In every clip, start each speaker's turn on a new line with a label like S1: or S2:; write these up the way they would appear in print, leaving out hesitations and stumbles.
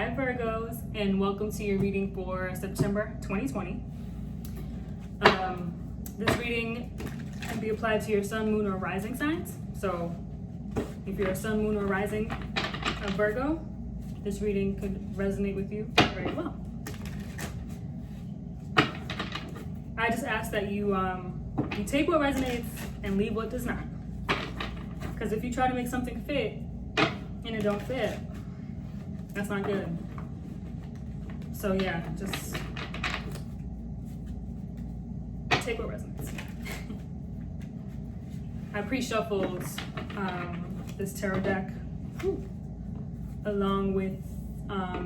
S1: Hi Virgos, and welcome to your reading for September 2020. This reading can be applied to your sun, moon, or rising signs. So if you're a sun, moon, or rising Virgo, this reading could resonate with you very well. I just ask that you take what resonates and leave what does not. Because if you try to make something fit and it don't fit, that's not good. So yeah, just take what resonates. I pre-shuffled this tarot deck along with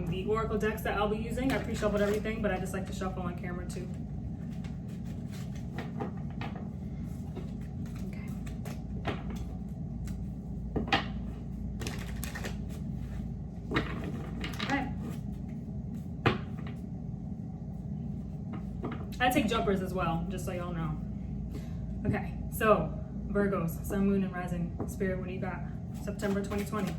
S1: the oracle decks that I'll be using. I pre-shuffled everything, but I just like to shuffle on camera too. I take jumpers as well, just so y'all know. Okay, so Virgos, sun, moon, and rising spirit, what do you got? September 2020.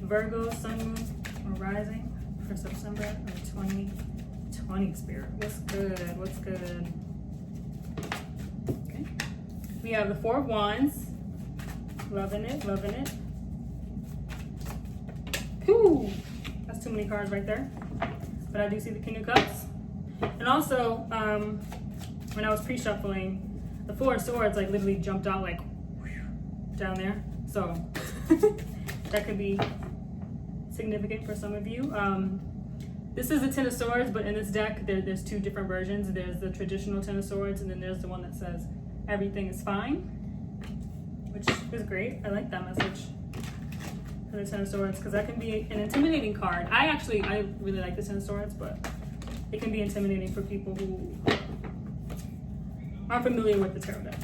S1: Virgos, sun, moon, or rising for September of 2020 spirit. What's good? What's good? Okay. We have the Four of Wands. Loving it, loving it. Whew! That's too many cards right there. But I do see the King of Cups. And also, when I was pre-shuffling, the Four of Swords like literally jumped out like down there. So that could be significant for some of you. This is the Ten of Swords, but in this deck, there's two different versions. There's the traditional Ten of Swords, and then there's the one that says everything is fine, which is great. I like that message. The Ten of Swords, because that can be an intimidating card. I really like the Ten of Swords, but it can be intimidating for people who aren't familiar with the tarot deck.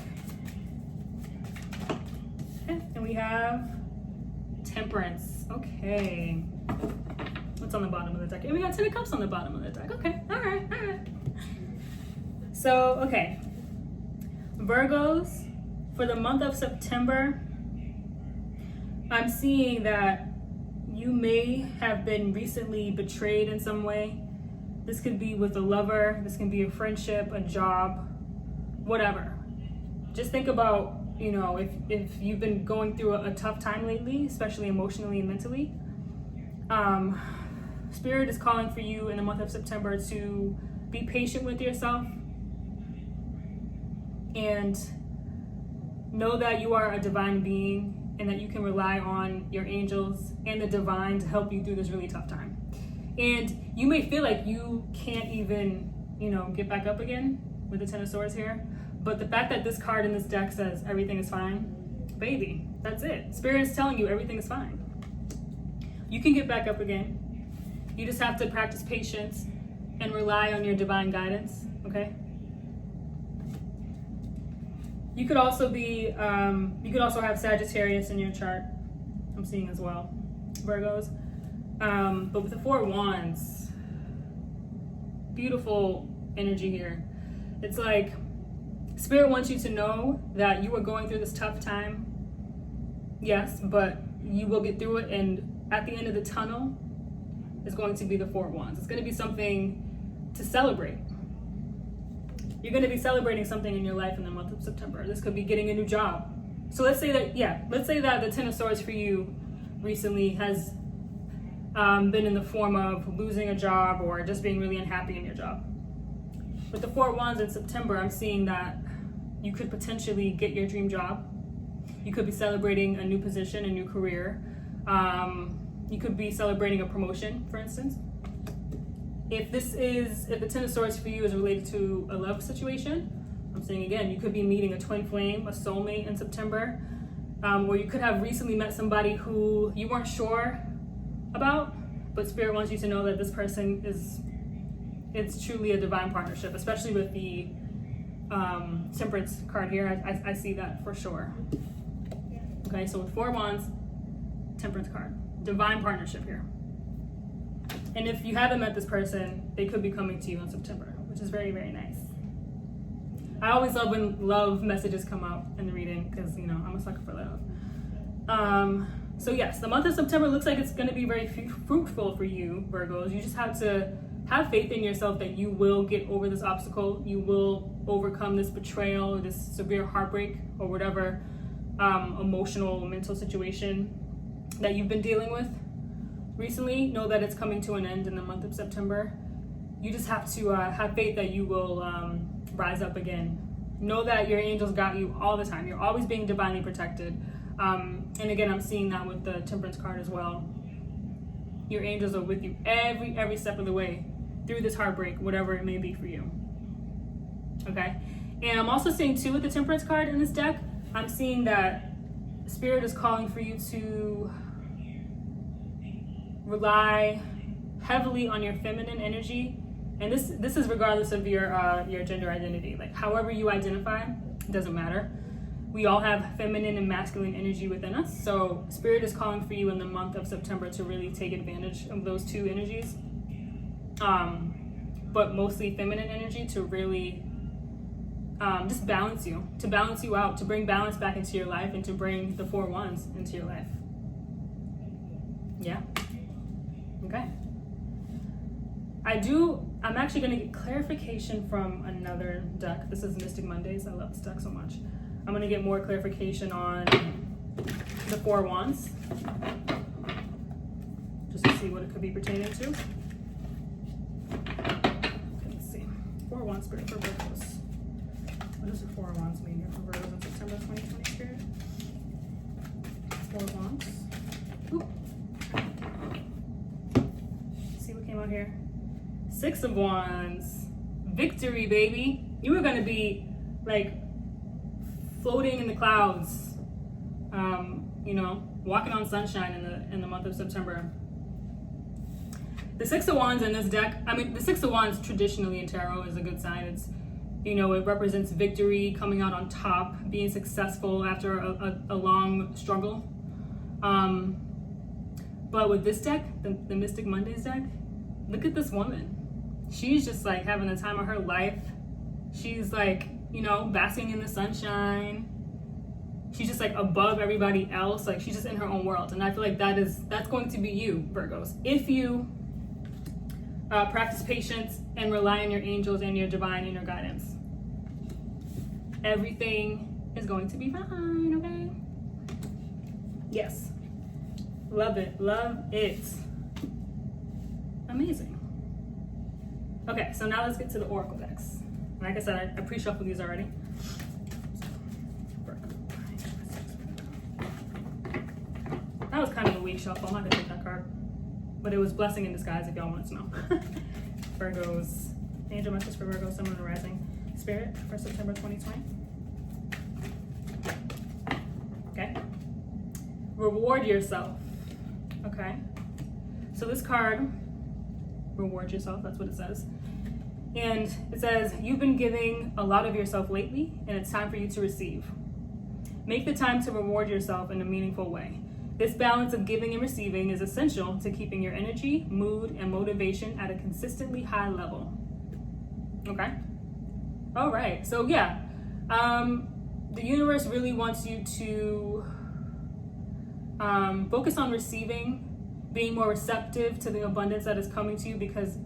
S1: Okay, and we have Temperance. Okay. What's on the bottom of the deck? And we got Ten of Cups on the bottom of the deck. Okay, all right. So, okay. Virgos, for the month of September, I'm seeing that you may have been recently betrayed in some way. This could be with a lover, this can be a friendship, a job, whatever. Just think about, if you've been going through a tough time lately, especially emotionally and mentally. Spirit is calling for you in the month of September to be patient with yourself and know that you are a divine being, and that you can rely on your angels and the divine to help you through this really tough time. And you may feel like you can't even, get back up again with the Ten of Swords here. But the fact that this card in this deck says everything is fine, baby, that's it. Spirit is telling you everything is fine. You can get back up again. You just have to practice patience and rely on your divine guidance, okay? You could also be, you could also have Sagittarius in your chart, I'm seeing as well, Virgos. But with the Four of Wands, beautiful energy here. It's like Spirit wants you to know that you are going through this tough time, yes, but you will get through it, and at the end of the tunnel is going to be the Four of Wands. It's going to be something to celebrate. You're going to be celebrating something in your life in the month of September. This could be getting a new job. So let's say that the Ten of Swords for you recently has been in the form of losing a job or just being really unhappy in your job. With the Four of Wands in September, I'm seeing that you could potentially get your dream job. You could be celebrating a new position, a new career. You could be celebrating a promotion, for instance. If the Ten of Swords for you is related to a love situation, I'm saying again, you could be meeting a twin flame, a soulmate in September, or you could have recently met somebody who you weren't sure about, but Spirit wants you to know that this person it's truly a divine partnership, especially with the Temperance card here. I see that for sure. Okay, so with Four Wands, Temperance card, divine partnership here. And if you haven't met this person, they could be coming to you in September, which is very, very nice. I always love when love messages come out in the reading because, I'm a sucker for love. So yes, the month of September looks like it's going to be very fruitful for you, Virgos. You just have to have faith in yourself that you will get over this obstacle. You will overcome this betrayal or this severe heartbreak or whatever emotional, mental situation that you've been dealing with recently. Know that it's coming to an end in the month of September. You just have to have faith that you will rise up again. Know that your angels got you all the time. You're always being divinely protected. And again, I'm seeing that with the Temperance card as well. Your angels are with you every step of the way through this heartbreak, whatever it may be for you. Okay? And I'm also seeing too with the Temperance card in this deck, I'm seeing that Spirit is calling for you to rely heavily on your feminine energy. And this is regardless of your gender identity. Like however you identify, it doesn't matter. We all have feminine and masculine energy within us. So Spirit is calling for you in the month of September to really take advantage of those two energies. But mostly feminine energy to really just balance you, to balance you out, to bring balance back into your life and to bring the 4 Wands into your life. Yeah? Okay. I'm actually going to get clarification from another deck. This is Mystic Mondays. I love this deck so much. I'm going to get more clarification on the 4 Wands, just to see what it could be pertaining to. Okay, let's see. 4 Wands Spirit for Virgos. What does the 4 Wands mean here for Virgos in September 2020 Spirit? 4 Wands. Ooh. See what came out here? 6 of Wands. Victory, baby. You were going to be like floating in the clouds, walking on sunshine in the month of September. The 6 of Wands in this deck, the 6 of Wands traditionally in tarot is a good sign. It's, it represents victory, coming out on top, being successful after a long struggle. But with this deck, the Mystic Mondays deck, look at this woman. She's just like having the time of her life. She's like, basking in the sunshine. She's just like above everybody else. Like she's just in her own world. And I feel like that's going to be you, Virgos. If you practice patience and rely on your angels and your divine inner guidance, everything is going to be fine, okay? Yes. Love it. Love it. Amazing. Okay, so now let's get to the Oracle decks. Like I said, I pre-shuffled these already. That was kind of a weak shuffle. I'm not gonna take that card. But it was blessing in disguise if y'all wanted to know. Virgos. Angel message for Virgo, Sun, Moon, and Rising. Spirit for September 2020. Okay. Reward yourself. Okay. So this card, reward yourself, that's what it says. And it says, you've been giving a lot of yourself lately, and it's time for you to receive. Make the time to reward yourself in a meaningful way. This balance of giving and receiving is essential to keeping your energy, mood, and motivation at a consistently high level. Okay? All right. So yeah, the universe really wants you to focus on receiving, being more receptive to the abundance that is coming to you, because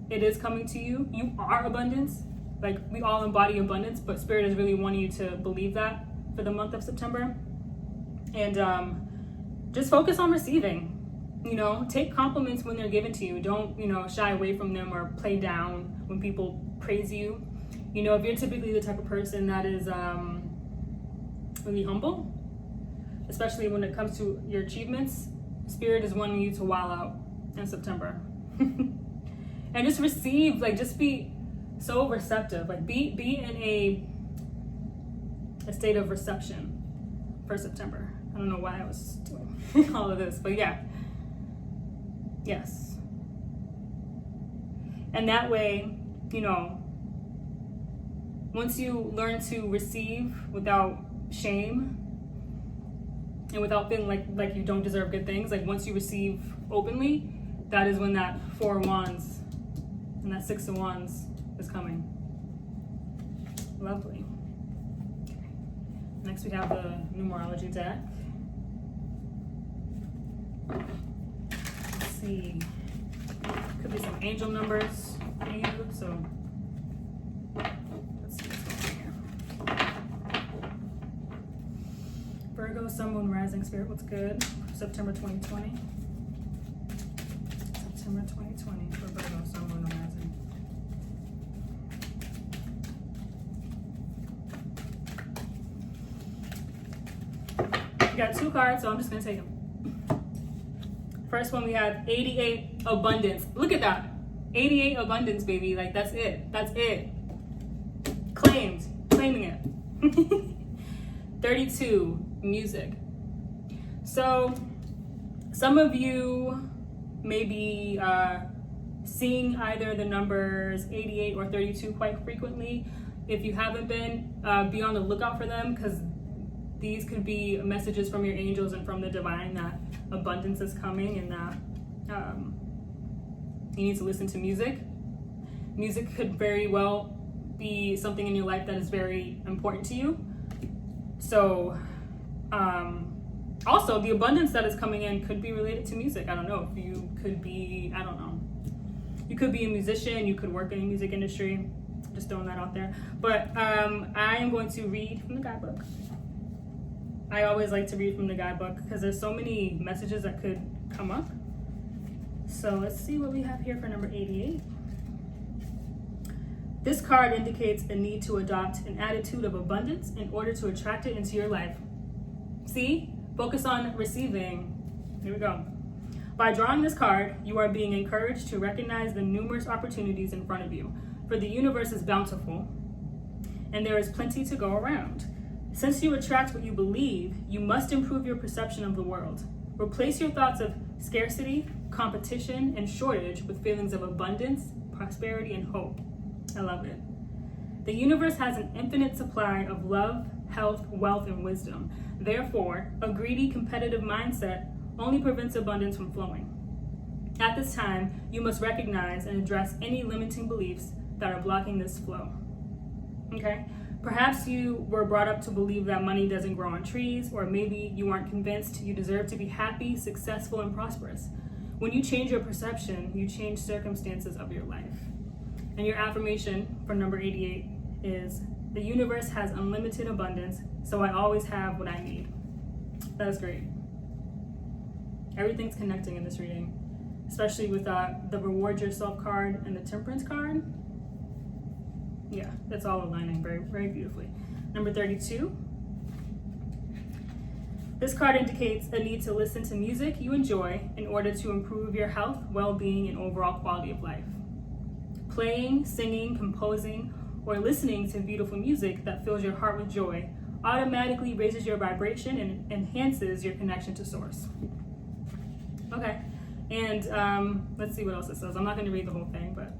S1: it is coming to you. You are abundance. Like, we all embody abundance, but Spirit is really wanting you to believe that for the month of September. And just focus on receiving. Take compliments when they're given to you. Don't, shy away from them or play down when people praise you. If you're typically the type of person that is really humble, especially when it comes to your achievements, Spirit is wanting you to wow out in September. And just receive, just be so receptive. Be in a state of reception for September. I don't know why I was doing all of this, but yeah. Yes. And that way, once you learn to receive without shame and without feeling like you don't deserve good things, once you receive openly, that is when that 4 Wands and that 6 of Wands is coming. Lovely. Next we have the numerology deck. Let's see. Could be some angel numbers for you. So let's see what's going on here. Virgo, Sun, Moon, Rising, Spirit, what's good? September 2020. September 2020 for Virgo, Sun, Moon, Rising. We got 2 cards, so I'm just gonna take them. First one, we have 88 abundance. Look at that. 88 abundance, baby. Like, that's it. That's it. Claimed. Claiming it. 32, music. So, some of you may be seeing either the numbers 88 or 32 quite frequently. If you haven't been, be on the lookout for them, because these could be messages from your angels and from the divine that abundance is coming, and that you need to listen to music. Music could very well be something in your life that is very important to you. So also the abundance that is coming in could be related to music. I don't know. If you could be, I don't know. You could be a musician, you could work in the music industry. Just throwing that out there. But I am going to read from the guidebook. I always like to read from the guidebook because there's so many messages that could come up. So let's see what we have here for number 88. This card indicates a need to adopt an attitude of abundance in order to attract it into your life. See? Focus on receiving. Here we go. By drawing this card, you are being encouraged to recognize the numerous opportunities in front of you, for the universe is bountiful, and there is plenty to go around. Since you attract what you believe, you must improve your perception of the world. Replace your thoughts of scarcity, competition, and shortage with feelings of abundance, prosperity, and hope. I love it. The universe has an infinite supply of love, health, wealth, and wisdom. Therefore, a greedy, competitive mindset only prevents abundance from flowing. At this time, you must recognize and address any limiting beliefs that are blocking this flow. Okay? Perhaps you were brought up to believe that money doesn't grow on trees, or maybe you aren't convinced you deserve to be happy, successful, and prosperous. When you change your perception, you change circumstances of your life. And your affirmation for number 88 is, the universe has unlimited abundance, so I always have what I need. That is great. Everything's connecting in this reading, especially with the reward yourself card and the temperance card. Yeah, that's all aligning very, very beautifully. Number 32. This card indicates a need to listen to music you enjoy in order to improve your health, well-being, and overall quality of life. Playing, singing, composing, or listening to beautiful music that fills your heart with joy automatically raises your vibration and enhances your connection to source. Okay, and let's see what else it says. I'm not going to read the whole thing, but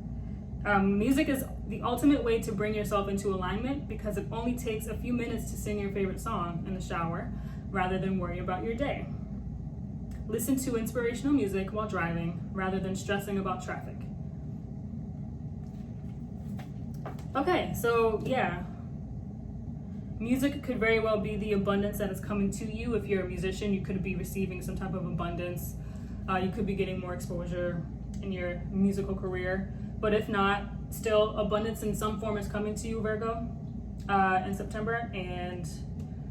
S1: music is the ultimate way to bring yourself into alignment, because it only takes a few minutes to sing your favorite song in the shower rather than worry about your day. Listen to inspirational music while driving rather than stressing about traffic. Okay, so yeah, music could very well be the abundance that is coming to you. If you're a musician, you could be receiving some type of abundance. You could be getting more exposure in your musical career. But if not, still abundance in some form is coming to you, Virgo, in September, and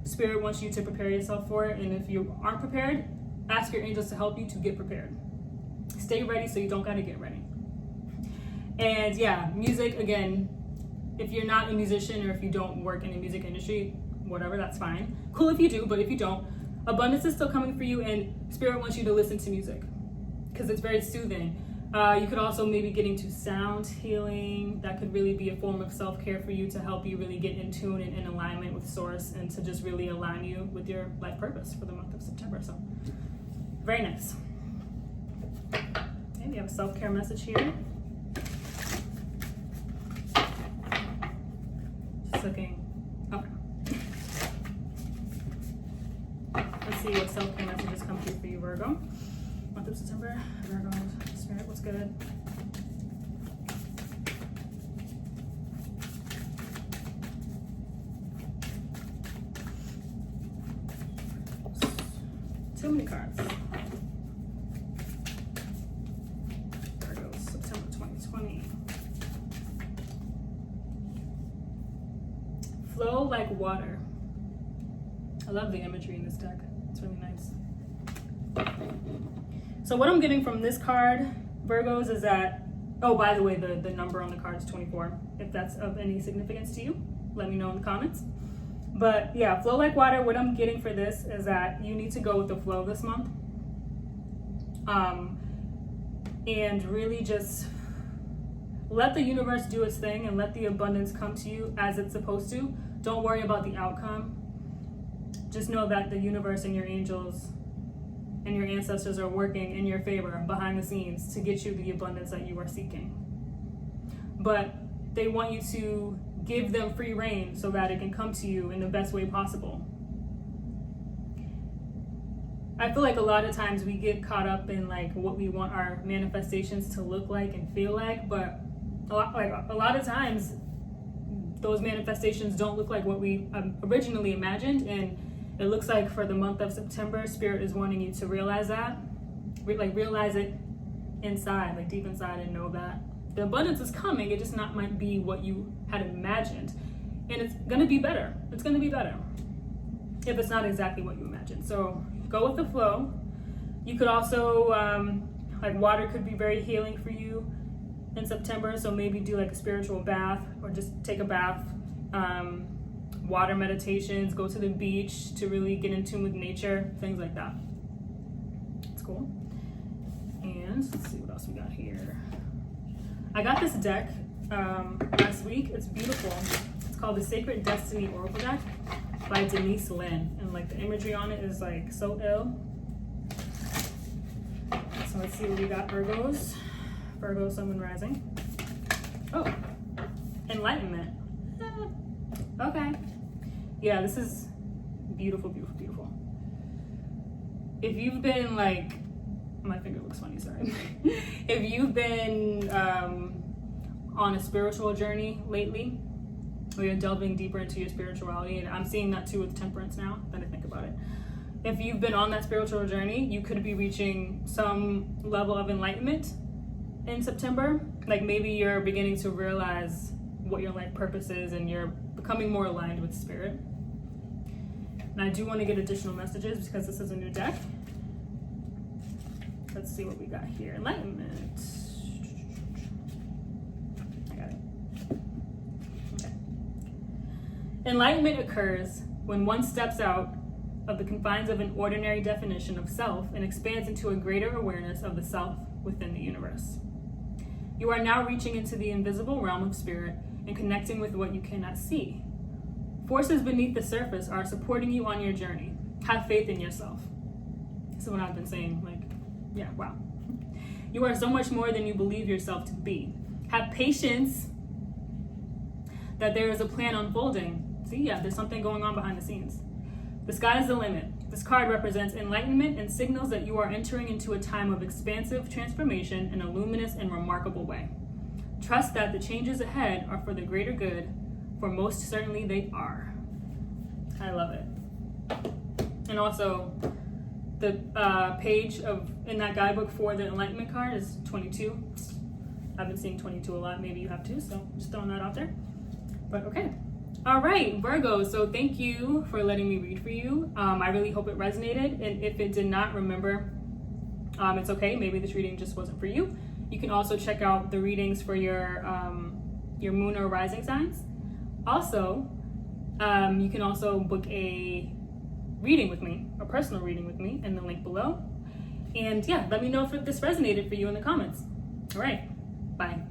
S1: Spirit wants you to prepare yourself for it. And if you aren't prepared, ask your angels to help you to get prepared. Stay ready so you don't gotta get ready. And yeah, music, again, if you're not a musician or if you don't work in the music industry, whatever, that's fine. Cool if you do, but if you don't, abundance is still coming for you, and Spirit wants you to listen to music because it's very soothing. You could also maybe get into sound healing. That could really be a form of self-care for you to help you really get in tune and in alignment with source, and to just really align you with your life purpose for the month of September. So very nice. Okay, we have a self-care message here. Just looking. Okay. Let's see what self-care messages come through for you, Virgo. Month of September, Virgo, Spirit, what's good? Too many cards. water. I love the imagery in this deck. It's really nice. So what I'm getting from this card, Virgos, is that, oh, by the way, the number on the card is 24. If that's of any significance to you, let me know in the comments. But yeah, flow like water. What I'm getting for this is that you need to go with the flow this month. And really just let the universe do its thing and let the abundance come to you as it's supposed to. Don't worry about the outcome. Just know that the universe and your angels and your ancestors are working in your favor behind the scenes to get you the abundance that you are seeking. But they want you to give them free reign so that it can come to you in the best way possible. I feel like a lot of times we get caught up in like what we want our manifestations to look like and feel like, but a lot of times those manifestations don't look like what we originally imagined. And it looks like for the month of September, Spirit is wanting you to realize that, realize it inside, like deep inside, and know that the abundance is coming. It just might be what you had imagined, and it's gonna be better. It's gonna be better if it's not exactly what you imagined. So go with the flow. You could also, like water could be very healing for you in September. So maybe do like a spiritual bath or just take a bath. Water meditations, go to the beach to really get in tune with nature, things like that. It's cool. And let's see what else we got here. I got this deck last week. It's beautiful. It's called the Sacred Destiny Oracle deck by Denise Lynn. And like the imagery on it is like so ill. So let's see what we got, Virgos. Virgo, Sun, and Rising. Oh, Enlightenment. Okay. Yeah, this is beautiful, beautiful, beautiful. If you've been like, my finger looks funny, sorry. If you've been on a spiritual journey lately, or you're delving deeper into your spirituality, and I'm seeing that too with temperance now that I think about it. If you've been on that spiritual journey, you could be reaching some level of enlightenment in September. Like maybe you're beginning to realize what your life purpose is and you're becoming more aligned with spirit. And I do want to get additional messages because this is a new deck. Let's see what we got here. Enlightenment. I got it. Okay. Enlightenment occurs when one steps out of the confines of an ordinary definition of self and expands into a greater awareness of the self within the universe. You are now reaching into the invisible realm of spirit and connecting with what you cannot see. Forces beneath the surface are supporting you on your journey. Have faith in yourself. This is what I've been saying, like, yeah, wow. You are so much more than you believe yourself to be. Have patience that there is a plan unfolding. See, yeah, there's something going on behind the scenes. The sky is the limit. This card represents enlightenment and signals that you are entering into a time of expansive transformation in a luminous and remarkable way. Trust that the changes ahead are for the greater good, for most certainly they are. I love it. And also, the page in that guidebook for the enlightenment card is 22. I've been seeing 22 a lot. Maybe you have too, so just throwing that out there. But okay. All right, Virgo, so thank you for letting me read for you. I really hope it resonated, and if it did not, remember, it's okay. Maybe this reading just wasn't for you. You can also check out the readings for your moon or rising signs. Also, you can also book a reading with me, a personal reading with me, in the link below. And yeah, let me know if this resonated for you in the comments. All right, bye.